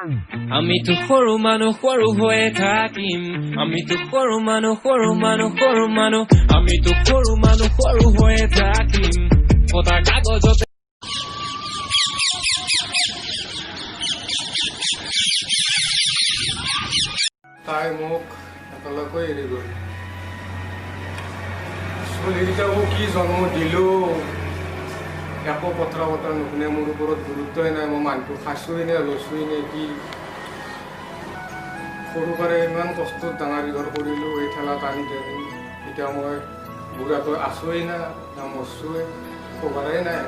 আমিতো সৰু মানুহ সৰু হৈয়ে থাকিম আমিতো সৰু মানুহ আমিতো সৰু মানুহ সৰু হৈয়ে থাকিম কথা কাগজতে তাই মোক একেলগে এৰি গ'ল চলিকেইটাকো কি জন্ম দিলো একো কথা বতৰা নুশুনে মোৰ ওপৰত গুৰুত্বই নাই মই মানুহটো খাইছোৱেই নে লৈছোৱেই নে কি সৰুকাৰে ইমান কষ্টত ডাঙৰ দীঘল কৰিলোঁ এই ঠেলা টানি টানি এতিয়া মই বুঢ়াকৈ আছোৱেই না মৰছোৱে খবৰেই নাই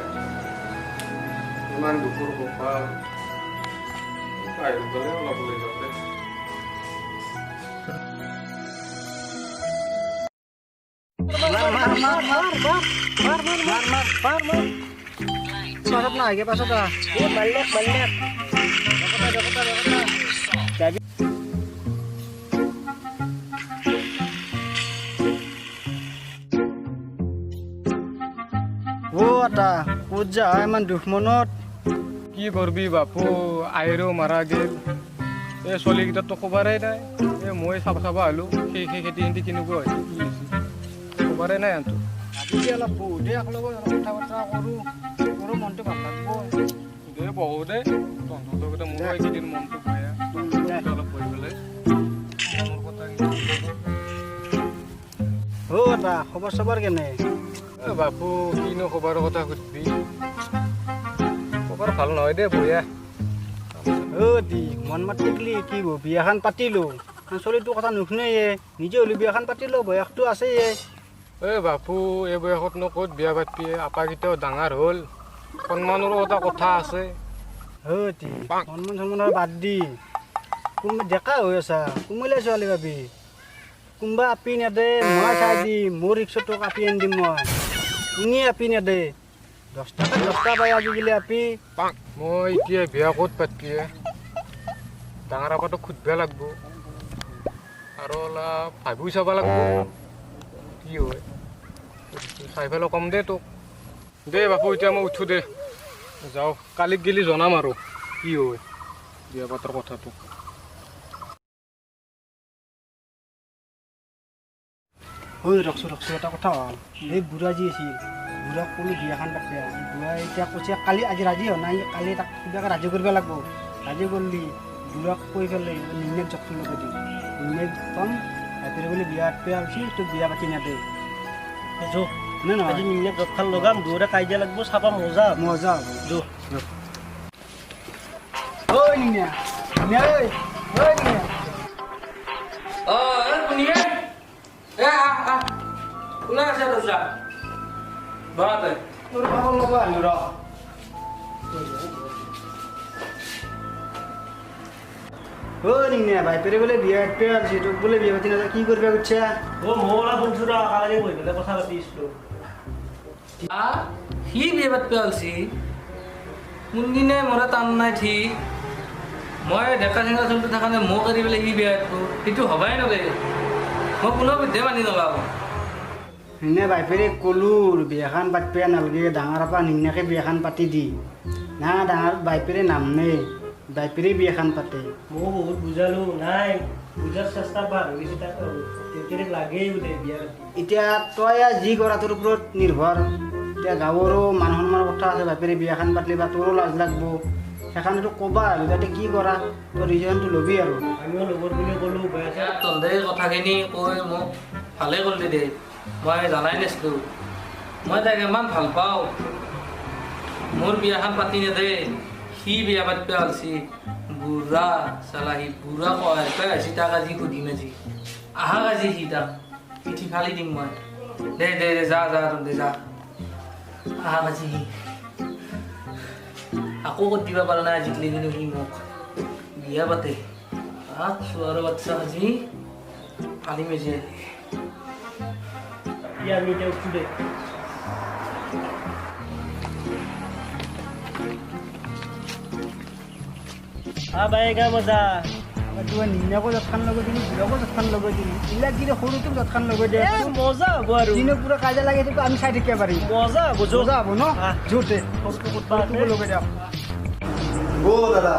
ইমান দুখৰ কপাল বাহিৰত গ'লে অলপ লৈ যাওঁতে pasok na, lagi pasok ka. Balik. Jadi. Ada puja eman dukhmonot. কি করবি বাপু আইরো মারা গেল এ চলিকেইটা তো খবরেই নাই এ মই চাব আহিলো সেই খেতি খেতি কেনেকুৱা হৈছে কি হৈছে খবৰেই নাই আনটো আজি অলপ বহুতে একেলগে কথা বতৰা কৰোঁ মনটো ভাল লাগিব দে বহু দে তহঁতৰ মোৰ এইকেইদিন মনটো বেয়া অলপ কৰি পেলাই মোৰ কথা এটা খবৰ চবৰ কেনে বাপু কিনো খবৰৰ কথা সুধবি খবৰ ভাল নহয় দে বঢ়িয়া দি মন মাতিলি কি বিয়াখন পাতিলোঁ চলিটোৰ কথা নুশুনে নিজে হ'লে বিয়াখন পাতিলোঁ বয়সটো আছে বাপু এই বয়সতনো ক'ত বিয়া পাতিবি আপাকেইটাও ডাঙৰ হ'ল সন্মানৰো এটা কথা আছে সন্মান চন্মানৰ বাদ দি কোনোবা ডেকা হৈ আছা কোনোবাই ছোৱালী পাবি কোনোবা আপি নেদে মই চাই দিম মোৰ ৰিক্সটোক আপি আনি দিম মই তুমি আপি নেদে 10 টকা পাই আজিকালি আপি মই এতিয়া বিয়া ক'ত পাতিবি ডাঙৰ আপাটোক খুজিব লাগিব আৰু অলপ ভাবিও চাব লাগিব কি হয় চাই পেলাই কম দে তোক দে বাপু এতিয়া মই উঠো দে যাওঁ কালিক গেলি জনাম আৰু কি হয় বিয়া পাতৰ কথাটো ৰখছো এটা কথা হ'ল এই বুঢ়া যি আছিল বুঢ়াক ক'লো বিয়াখন পাতে বুঢ়া এতিয়া কৈছে কালি আজি ৰাজি হোৱা নাই কালি তাক কিবাকৈ ৰাজি কৰিব লাগিব ৰাজি কৰিলি বুঢ়াক কৈ পেলাই নিমেক জখখন লগাই দিম নিমেক কম একেবাৰে বোলে বিয়া পেয়া হৈছে তোক বিয়া পাতি নেদে আজি নিমেক জখখন লগাম দুয়োৰে কাজিয়া লাগিব চাবা মজা ওলাই আছে দোসৰা বাতে তোৰ খবৰ ল'ব আহিলোঁ ৰ ভাই পেৰে বোলে বিয়া পেয়া আছে তোক বোলে বিয়া পাতি নাযায় কি কৰিব খুজিছা মোলা বন্ধুরা কালি বহি পেলাই কথা পাতিছিলোঁ সি বিয়ে পাতিব আলছি কোনদিনে মৰা টান নাই ঠিক মই ডেকা চেঙা চলতে থকা নাই মোক এৰি পেলাই সি বিয়া পাতিব সেইটো হবাই নগে মই কোনো বিধে মানি নলাওঁ ভাই পেৰে ক'লোঁ বিয়াখন পাতিব নালাগে ডাঙৰ আপা নিম্নাকে বিয়াখন পাতি দি না ডাঙৰ বাই পেৰে নামনে বাই পেৰে বিয়াখন পাতে মই বহুত বুজালোঁ নাই বুজাৰ চেষ্টা পাৰ হৈ গৈছে তাক তেতিয়াক লাগেই বোলে বিয়া এতিয়া তই যি কৰা তোৰ ওপৰত নিৰ্ভৰ এতিয়া গাঁৱৰো মান সন্মানৰ কথা আছে বাই পেৰে বিয়াখন পাতিলে বা তোৰো লাজ লাগব সেইকাৰণে তোক ক'বা আৰু যাতে কি কৰা তই ৰিজনটো ল'বি আৰু আমিও লগৰ বুলি ক'লোঁ তহঁতে কথাখিনি কৈ মোক ভালেই কৰিলি দে মই জানাই নাছিলোঁ মই তাক ইমান ভাল পাওঁ মোৰ বিয়াখন পাতি নেদে সি বিয়া পাতিব আলছি বুঢ়া চালা সি বুঢ়া কয় পাই আহিছি তাক আজি সুধিম আজি আহাক আজি সি তাক পিঠি ফালি দিম মই দে যা তহঁতে যা আহাক আজি সি আকৌ ক'ত দিব পাৰা নাই আজিকালি কিন্তু সি মোক বিয়া পাতে ছোৱালীৰ বাচ্চা আজি ফালিম আজি আমি এতিয়া উঠো দে বাইগা মজা নিম্নাকো যতখান লগাই দিলি বুঢ়াকো যতখান লগাই দিলি এইবিলাক দিলে সৰুটোক যতখান লগাই দিয়ে মজা হ'ব আৰু দিনক পুৰা কাজিয়া লাগে সেইটো আমি চাই থাকিব পাৰিম মজা হ'ব মজা হ'ব ন জোৰতে সৰুটো ক'তবা লগাই দিয়ক দাদা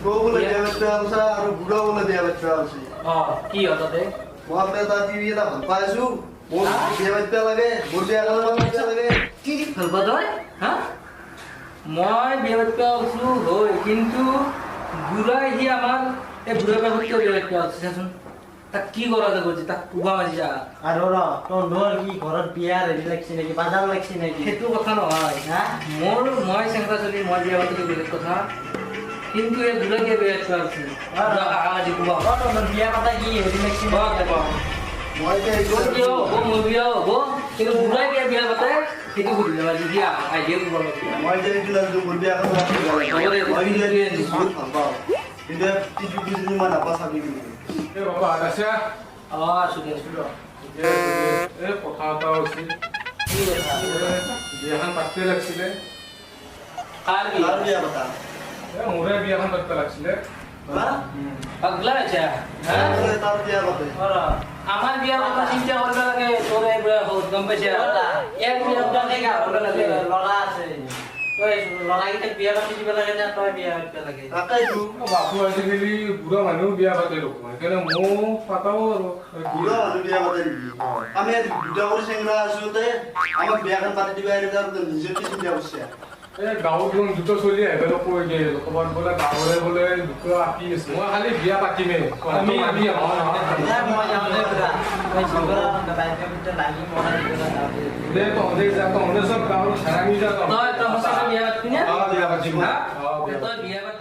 বোলে বিয়া পাতিব আলছা আৰু বুঢ়া বোলে বিয়া পাতিব আলছি কি হ'ল তাতে মই এটা টিভি এটা ভাল পাই আছো মোৰ বিয়া পাতিব লাগে মোৰ বিয়া পাতিব লাগে কি ভাল পা তই হা মই বিয়া পাতিব আছো হয় কিন্তু বুঢ়াই সি আমাৰ এই বুঢ়া বাবুক কিয় বিয়া পাতিব আছে চাচোন তাক কি কৰা যাব তাক পুবা মাৰি যা আৰু তহঁতৰ কি ঘৰত বিয়া ৰেডি লাগছে নেকি বাজাৰ লাগছে নেকি সেইটো কথা নহয় হা মই চেংৰা চলি মই বিয়া পাতিলো বেলেগ কথা কিন্তু এই বুঢ়া কিয় বিয়া পাতিব আছে আজি পুবা তহঁতৰ বিয়া পাতা কি ৰেডি লাগছে মই এতিয়া তোৰ বিয়া হ'ব মোৰ বিয়া হ'ব কিন্তু বুঢ়াই কিয় বিয়া পাতে সেইটো সুধিলে আজি দিয়া আইডিয়া পুবা মই এতিয়া এইটো লাগছো মোৰ বিয়া পাতিব মই এতিয়া বহুত ভাল পাওঁ কিন্তু টিভি বুজি মই নাপাওঁ চাবি কিন্তু এই বাবা আছে আছো দে আছো এই কথা এটা হৈছিল কি কথা বিয়াখন পাতিব লাগিছিলে কাৰ বিয়া কাৰ বিয়া পাতা এই মোৰে বিয়াখন পাতিব লাগিছিলে হা পাগলা আছে হা তাৰ বিয়া পাতে আমাৰ বিয়াৰ কথা চিন্তা কৰিব লাগে তোৰ এই বিয়া হ'ল গম পাইছে এক বিয়া পাতে কৰিব লাগে ল'ৰা আছে তই ল'ৰাকেইটাক বিয়া পাতি দিব লাগে নে তই বিয়া পাতিব লাগে তাকেইতো বাপু আজিকালি বুঢ়া মানুহ বিয়া পাতে দেখোন সেইকাৰণে মোক পাতাও আৰু বুঢ়া মানুহ বিয়া পাতে নেকি আমি দুটা কৰি চেংৰা আছোতে আমাক বিয়াখন পাতি দিবা এনে তাৰ নিজে চিন্তা কৰিছে এই গাঁৱত দুটা চলি আহিব কৈ দিয়ে ক'ৰবাত বোলে গাঁৱৰে বোলে দুটা আঁকি আছে মই খালি বিয়া পাতিমেই আমি মই যাওঁ দে পুৰা মই জীৱনত বাইকৰ ভিতৰত লাগি মৰা দে তহঁতে যা তহঁতে চব গাঁৱত চাৰাঙি যা তই সঁচাকৈ বিয়া পাতিবি নে বিয়া পাতিম হা তই বিয়া পাতি